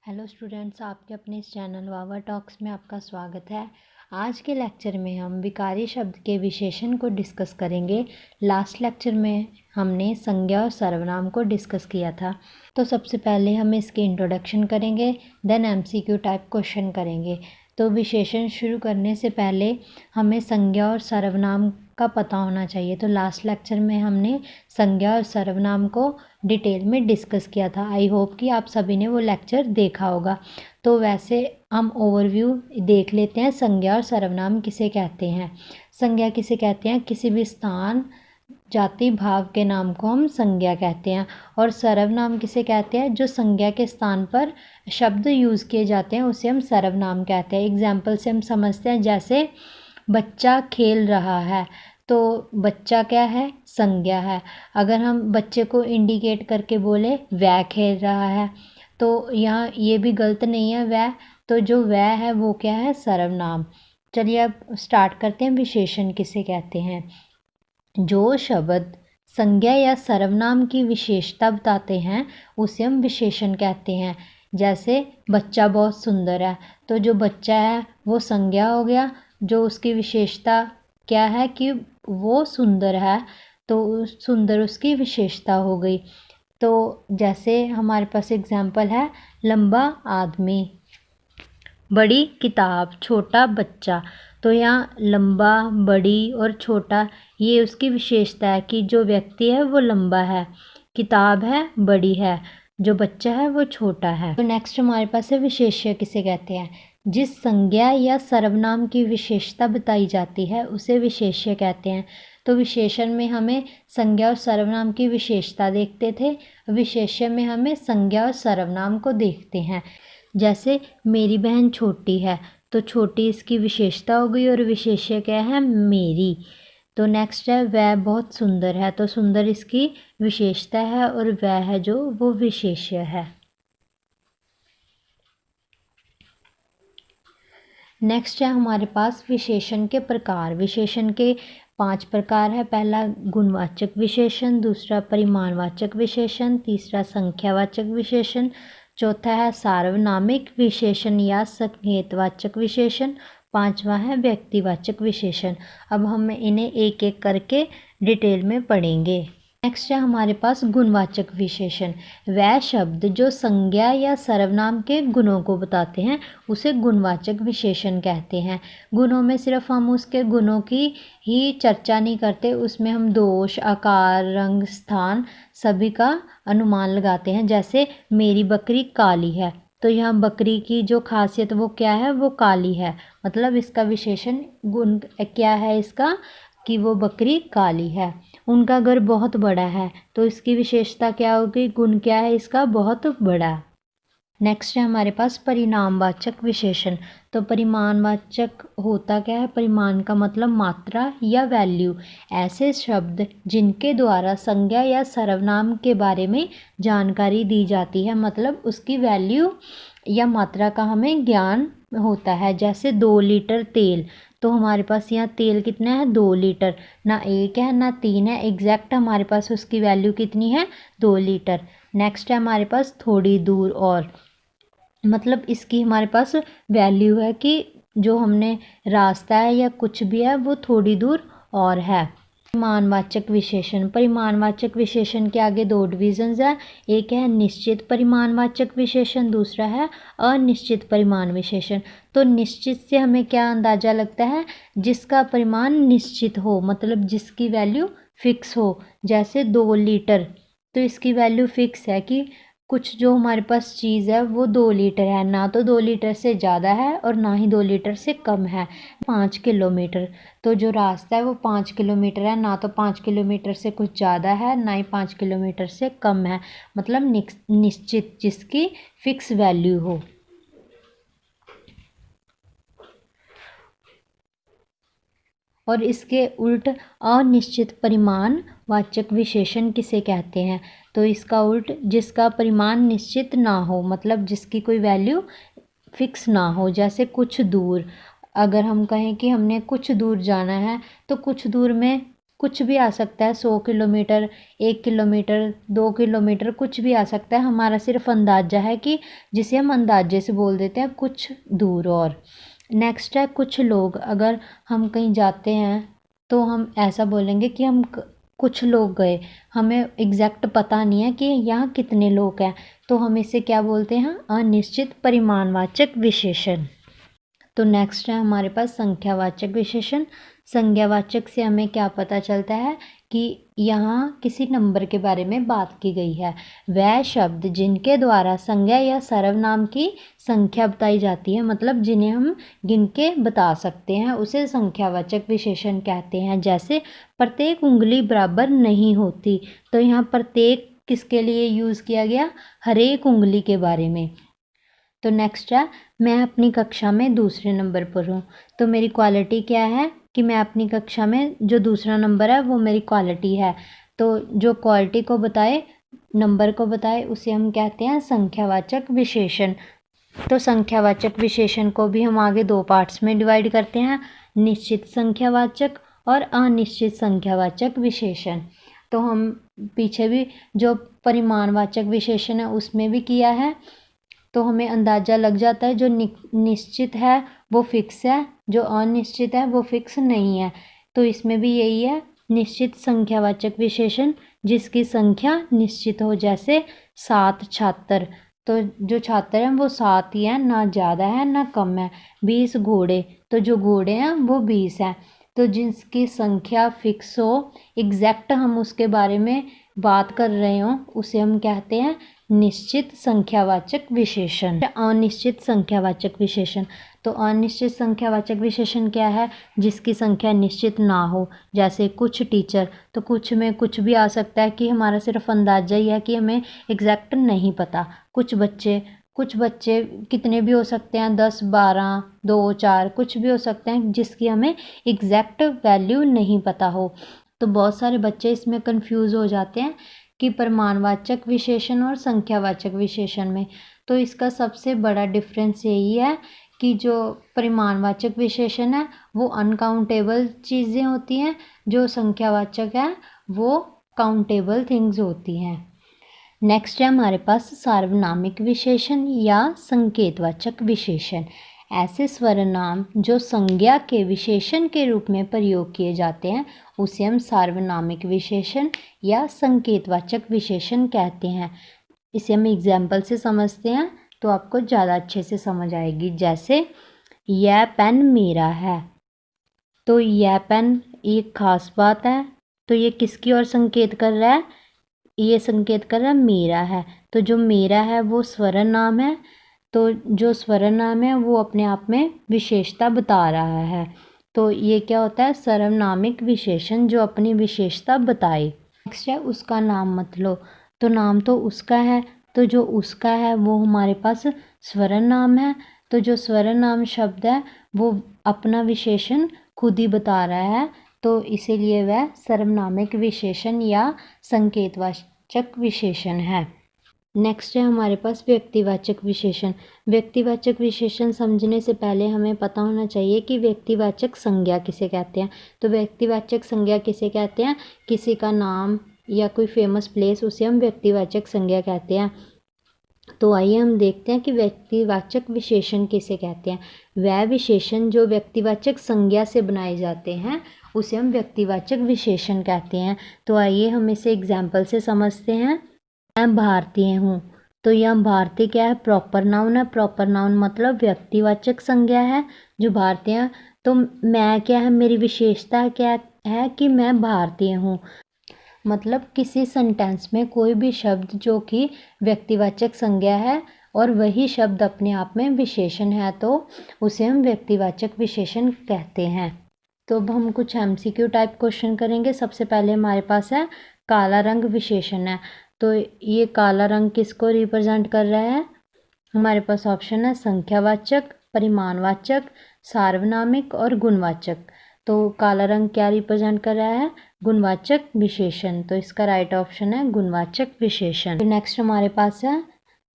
Hello students, आपके अपने इस चैनल वावा टॉक्स में आपका स्वागत है। आज के लेक्चर में हम विकारी शब्द के विशेषण को डिस्कस करेंगे। लास्ट लेक्चर में हमने संज्ञा और सर्वनाम को डिस्कस किया था। तो सबसे पहले हम इसके इंट्रोडक्शन करेंगे, देन एमसीक्यू टाइप क्वेश्चन करेंगे। तो विशेषण शुरू करने से पहले हमें संज्ञा और सर्वनाम का पता होना चाहिए। तो लास्ट लेक्चर में हमने संज्ञा और सर्वनाम को डिटेल में डिस्कस किया था। आई होप कि आप सभी ने वो लेक्चर देखा होगा। तो वैसे हम ओवरव्यू देख लेते हैं। संज्ञा और सर्वनाम किसे कहते हैं? संज्ञा किसे कहते हैं? किसी भी स्थान, जाति, भाव के नाम को हम संज्ञा कहते हैं। और सर्वनाम किसे कहते हैं? जो संज्ञा के स्थान पर शब्द यूज़ किए जाते हैं उसे हम सर्वनाम कहते हैं। एग्जाम्पल से हम समझते हैं, जैसे बच्चा खेल रहा है, तो बच्चा क्या है? संज्ञा है। अगर हम बच्चे को इंडिकेट करके बोले वह खेल रहा है, तो यहाँ ये भी गलत नहीं है वह, तो जो वह है वो क्या है? सर्वनाम। चलिए अब स्टार्ट करते हैं। विशेषण किसे कहते हैं? जो शब्द संज्ञा या सर्वनाम की विशेषता बताते हैं उसे हम विशेषण कहते हैं। जैसे बच्चा बहुत सुंदर है, तो जो बच्चा है वो संज्ञा हो गया। जो उसकी विशेषता क्या है कि वो सुंदर है, तो सुंदर उसकी विशेषता हो गई। तो जैसे हमारे पास एग्जाम्पल है, लंबा आदमी, बड़ी किताब, छोटा बच्चा। तो यहाँ लंबा, बड़ी और छोटा ये उसकी विशेषता है कि जो व्यक्ति है वो लंबा है, किताब है बड़ी है, जो बच्चा है वो छोटा है। तो नेक्स्ट हमारे पास है विशेष्य किसे कहते हैं? जिस संज्ञा या सर्वनाम की विशेषता बताई जाती है उसे विशेष्य कहते हैं। तो विशेषण में हमें संज्ञा और सर्वनाम की विशेषता देखते थे, विशेष्य में हमें संज्ञा और सर्वनाम को देखते हैं। जैसे मेरी बहन छोटी है, तो छोटी इसकी विशेषता हो गई और विशेष्य क्या है? मेरी। तो नेक्स्ट है वह बहुत सुंदर है, तो सुंदर इसकी विशेषता है और वह है जो वो विशेष्य है। नेक्स्ट है हमारे पास विशेषण के प्रकार। विशेषण के 5 प्रकार है। पहला गुणवाचक विशेषण, दूसरा परिमाणवाचक विशेषण, तीसरा संख्यावाचक विशेषण, चौथा है सार्वनामिक विशेषण या संकेतवाचक विशेषण, पांचवा है व्यक्तिवाचक विशेषण। अब हम इन्हें एक एक करके डिटेल में पढ़ेंगे। नेक्स्ट है हमारे पास गुणवाचक विशेषण। वह शब्द जो संज्ञा या सर्वनाम के गुणों को बताते हैं उसे गुणवाचक विशेषण कहते हैं। गुणों में सिर्फ हम उसके गुणों की ही चर्चा नहीं करते, उसमें हम दोष, आकार, रंग, स्थान सभी का अनुमान लगाते हैं। जैसे मेरी बकरी काली है, तो यहाँ बकरी की जो खासियत वो क्या है? वो काली है। मतलब इसका विशेषण गुण क्या है इसका? कि वो बकरी काली है। उनका घर बहुत बड़ा है, तो इसकी विशेषता क्या होगी? गुण क्या है इसका? बहुत बड़ा। नेक्स्ट है हमारे पास परिणामवाचक विशेषण। तो परिमाणवाचक होता क्या है? परिमाण का मतलब मात्रा या वैल्यू। ऐसे शब्द जिनके द्वारा संज्ञा या सर्वनाम के बारे में जानकारी दी जाती है, मतलब उसकी वैल्यू या मात्रा का हमें ज्ञान होता है। जैसे 2 लीटर तेल, तो हमारे पास यहाँ तेल कितना है? 2 लीटर। ना 1 है ना 3 है, एग्जैक्ट हमारे पास उसकी वैल्यू कितनी है? 2 लीटर। नेक्स्ट है हमारे पास थोड़ी दूर और, मतलब इसकी हमारे पास वैल्यू है कि जो हमने रास्ता है या कुछ भी है वो थोड़ी दूर और है। परिमाणवाचक विशेषण। परिमाणवाचक विशेषण के आगे 2 डिविजन्स हैं। एक है निश्चित परिमाणवाचक विशेषण, दूसरा है अनिश्चित परिमाण विशेषण। तो निश्चित से हमें क्या अंदाज़ा लगता है? जिसका परिमाण निश्चित हो, मतलब जिसकी वैल्यू फिक्स हो। जैसे 2 लीटर, तो इसकी वैल्यू फिक्स है कि कुछ जो हमारे पास चीज़ है वो 2 लीटर है, ना तो 2 लीटर से ज़्यादा है और ना ही 2 लीटर से कम है। 5 किलोमीटर, तो जो रास्ता है वो 5 किलोमीटर है, ना तो 5 किलोमीटर से कुछ ज़्यादा है ना ही 5 किलोमीटर से कम है। मतलब निश्चित, जिसकी फिक्स वैल्यू हो। और इसके उल्ट अनिश्चित परिमाणवाचक विशेषण किसे कहते हैं? तो इसका उल्ट जिसका परिमाण निश्चित ना हो, मतलब जिसकी कोई वैल्यू फिक्स ना हो। जैसे कुछ दूर, अगर हम कहें कि हमने कुछ दूर जाना है, तो कुछ दूर में कुछ भी आ सकता है, 100 किलोमीटर, 1 किलोमीटर, 2 किलोमीटर, कुछ भी आ सकता है। हमारा सिर्फ अंदाज़ा है कि जिसे हम अंदाजे से बोल देते हैं कुछ दूर। और नेक्स्ट है कुछ लोग। अगर हम कहीं जाते हैं तो हम ऐसा बोलेंगे कि हम कुछ लोग गए, हमें एग्जैक्ट पता नहीं है कि यहाँ कितने लोग हैं, तो हम इसे क्या बोलते हैं, अनिश्चित परिमाणवाचक विशेषण। तो नेक्स्ट है हमारे पास संख्यावाचक विशेषण। संज्ञावाचक से हमें क्या पता चलता है कि यहाँ किसी नंबर के बारे में बात की गई है। वह शब्द जिनके द्वारा संज्ञा या सर्वनाम की संख्या बताई जाती है, मतलब जिन्हें हम गिन के बता सकते हैं, उसे संख्यावाचक विशेषण कहते हैं। जैसे प्रत्येक उंगली बराबर नहीं होती, तो यहाँ प्रत्येक किसके लिए यूज़ किया गया, हर एक उंगली के बारे में। तो नेक्स्ट है मैं अपनी कक्षा में दूसरे नंबर पर हूँ, तो मेरी क्वालिटी क्या है कि मैं अपनी कक्षा में जो दूसरा नंबर है वो मेरी क्वालिटी है। तो जो क्वालिटी को बताए, नंबर को बताए, उसे हम कहते हैं संख्यावाचक विशेषण। तो संख्यावाचक विशेषण को भी हम आगे दो पार्ट्स में डिवाइड करते हैं, निश्चित संख्यावाचक और अनिश्चित संख्यावाचक विशेषण। तो हम पीछे भी जो परिमाणवाचक विशेषण है उसमें भी किया है, तो हमें अंदाज़ा लग जाता है जो निश्चित है वो फिक्स है, जो अनिश्चित है वो फिक्स नहीं है। तो इसमें भी यही है, निश्चित संख्यावाचक विशेषण जिसकी संख्या निश्चित हो, जैसे 7 छात्र, तो जो छात्र हैं वो 7 ही हैं, ना ज़्यादा है ना कम है। 20 घोड़े, तो जो घोड़े हैं वो 20 हैं। तो जिसकी संख्या फिक्स हो, एग्जैक्ट हम उसके बारे में बात कर रहे हों, उसे हम कहते हैं निश्चित संख्यावाचक विशेषण। अनिश्चित संख्यावाचक विशेषण, तो अनिश्चित संख्यावाचक विशेषण क्या है, जिसकी संख्या निश्चित ना हो। जैसे कुछ टीचर, तो कुछ में कुछ भी आ सकता है कि हमारा सिर्फ अंदाजा ही है कि हमें एग्जैक्ट नहीं पता। कुछ बच्चे कितने भी हो सकते हैं, 10, 12, 2, 4, कुछ भी हो सकते हैं जिसकी हमें एग्जैक्ट वैल्यू नहीं पता हो। तो बहुत सारे बच्चे इसमें कंफ्यूज हो जाते हैं कि परिमाणवाचक विशेषण और संख्यावाचक विशेषण में। तो इसका सबसे बड़ा डिफरेंस यही है कि जो परिमाणवाचक विशेषण है वो अनकाउंटेबल चीज़ें होती हैं, जो संख्यावाचक है वो काउंटेबल थिंग्स होती हैं। नेक्स्ट है हमारे पास सार्वनामिक विशेषण या संकेतवाचक विशेषण। ऐसे स्वरनाम जो संज्ञा के विशेषण के रूप में प्रयोग किए जाते हैं उसे हम सार्वनामिक विशेषण या संकेतवाचक विशेषण कहते हैं। इसे हम एग्जाम्पल से समझते हैं तो आपको ज़्यादा अच्छे से समझ आएगी। जैसे यह पेन मेरा है, तो यह पेन एक खास बात है, तो ये किसकी ओर संकेत कर रहा है, ये संकेत कर रहा है मेरा है। तो जो मेरा है वो स्वरनाम है, तो जो स्वरनाम है वो अपने आप में विशेषता बता रहा है। तो ये क्या होता है, सर्वनामिक विशेषण जो अपनी विशेषता बताए। नेक्स्ट है उसका नाम मत लो, तो नाम तो उसका है, तो जो उसका है वो हमारे पास स्वरनाम है। तो जो स्वरनाम शब्द है वो अपना विशेषण खुद ही बता रहा है, तो इसीलिए वह सर्वनामिक विशेषण या संकेतवाचक विशेषण है। नेक्स्ट है हमारे पास व्यक्तिवाचक विशेषण। व्यक्तिवाचक विशेषण समझने से पहले हमें पता होना चाहिए कि व्यक्तिवाचक संज्ञा किसे कहते हैं। तो व्यक्तिवाचक संज्ञा किसे कहते हैं, किसी का नाम या कोई फेमस प्लेस, उसे हम व्यक्तिवाचक संज्ञा कहते हैं। तो आइए हम देखते हैं कि व्यक्तिवाचक विशेषण किसे कहते हैं। वह विशेषण जो व्यक्तिवाचक संज्ञा से बनाए जाते हैं उसे हम व्यक्तिवाचक विशेषण कहते हैं। तो आइए हम इसे एग्जाम्पल से समझते हैं। मैं भारतीय हूँ, तो यह भारतीय क्या है, प्रॉपर नाउन है। प्रॉपर नाउन मतलब व्यक्तिवाचक संज्ञा है जो भारतीय है। तो मैं क्या है, मेरी विशेषता क्या है कि मैं भारतीय हूँ। मतलब किसी सेंटेंस में कोई भी शब्द जो कि व्यक्तिवाचक संज्ञा है और वही शब्द अपने आप में विशेषण है, तो उसे हम व्यक्तिवाचक विशेषण कहते हैं। तो अब हम कुछ MCQ टाइप क्वेश्चन करेंगे। सबसे पहले हमारे पास है काला रंग विशेषण है, तो ये काला रंग किसको रिप्रेजेंट कर रहा है, हमारे पास ऑप्शन है संख्यावाचक, परिमाणवाचक, सार्वनामिक और गुणवाचक। तो काला रंग क्या रिप्रेजेंट कर रहा है, गुणवाचक विशेषण, तो इसका राइट ऑप्शन है गुणवाचक विशेषण। तो नेक्स्ट हमारे पास है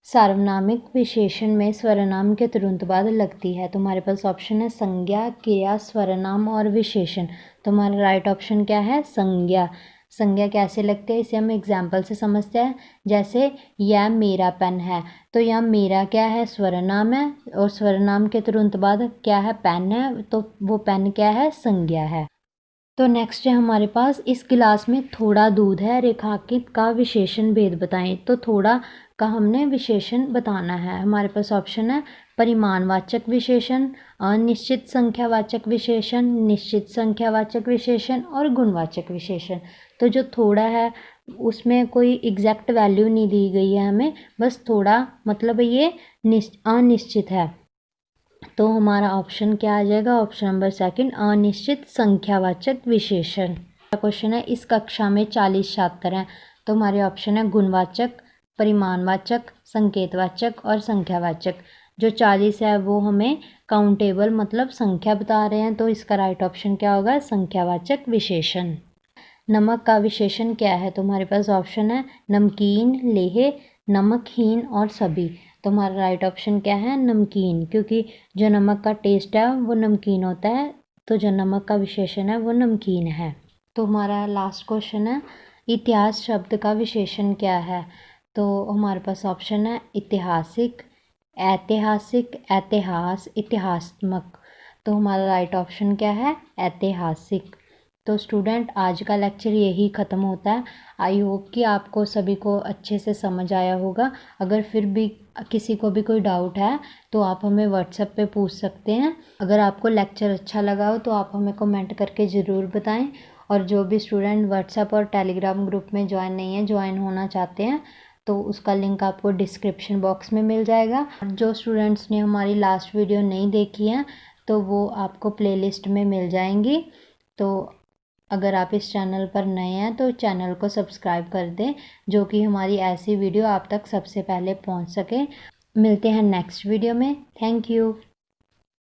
सार्वनामिक विशेषण में स्वरनाम के तुरंत बाद लगती है। तुम्हारे पास ऑप्शन है संज्ञा, क्रिया, स्वरनाम और विशेषण। तुम्हारा राइट ऑप्शन क्या है? संज्ञा। संज्ञा कैसे लगती है इसे हम एग्जाम्पल से समझते हैं। जैसे यह मेरा पेन है, तो यह मेरा क्या है? स्वरनाम है, और स्वरनाम के तुरंत बाद क्या है? पेन है, तो वो पेन क्या है? संज्ञा है। तो नेक्स्ट है हमारे पास, इस गिलास में थोड़ा दूध है, रेखांकित का विशेषण भेद बताएं। तो थोड़ा का हमने विशेषण बताना है। हमारे पास ऑप्शन है परिमाणवाचक विशेषण, अनिश्चित संख्यावाचक विशेषण, निश्चित संख्यावाचक विशेषण और गुणवाचक विशेषण। तो जो थोड़ा है उसमें कोई एग्जैक्ट वैल्यू नहीं दी गई है हमें, बस थोड़ा मतलब ये अनिश्चित है। तो हमारा ऑप्शन क्या आ जाएगा? ऑप्शन नंबर सेकंड, अनिश्चित संख्यावाचक विशेषण। क्वेश्चन है, इस कक्षा में 40 छात्र हैं, तो हमारे ऑप्शन है गुणवाचक, परिमाणवाचक, संकेतवाचक और संख्यावाचक। जो 40 है वो हमें काउंटेबल मतलब संख्या बता रहे हैं, तो इसका राइट ऑप्शन क्या होगा? संख्यावाचक विशेषण। नमक का विशेषण क्या है? तो हमारे पास ऑप्शन है नमकीन, लेह, नमकहीन और सभी। तो हमारा राइट ऑप्शन क्या है? नमकीन, क्योंकि जो नमक का टेस्ट है वो नमकीन होता है, तो जो नमक का विशेषण है वो नमकीन है। तो हमारा लास्ट क्वेश्चन है, इतिहास शब्द का विशेषण क्या है? तो हमारे पास ऑप्शन है ऐतिहासिक, ऐतिहासिक, ऐतिहास, इतिहासात्मक। तो हमारा राइट ऑप्शन क्या है? ऐतिहासिक। तो स्टूडेंट, आज का लेक्चर यही ख़त्म होता है। आई होप कि आपको सभी को अच्छे से समझ आया होगा। अगर फिर भी किसी को भी कोई डाउट है तो आप हमें व्हाट्सएप पे पूछ सकते हैं। अगर आपको लेक्चर अच्छा लगा हो तो आप हमें कमेंट करके ज़रूर बताएं। और जो भी स्टूडेंट व्हाट्सएप और टेलीग्राम ग्रुप में ज्वाइन नहीं है, ज्वाइन होना चाहते हैं, तो उसका लिंक आपको डिस्क्रिप्शन बॉक्स में मिल जाएगा। जो स्टूडेंट्स ने हमारी लास्ट वीडियो नहीं देखी है तो वो आपको प्लेलिस्ट में मिल जाएंगी। तो अगर आप इस चैनल पर नए हैं तो चैनल को सब्सक्राइब कर दें, जो कि हमारी ऐसी वीडियो आप तक सबसे पहले पहुंच सके। मिलते हैं नेक्स्ट वीडियो में। Thank you.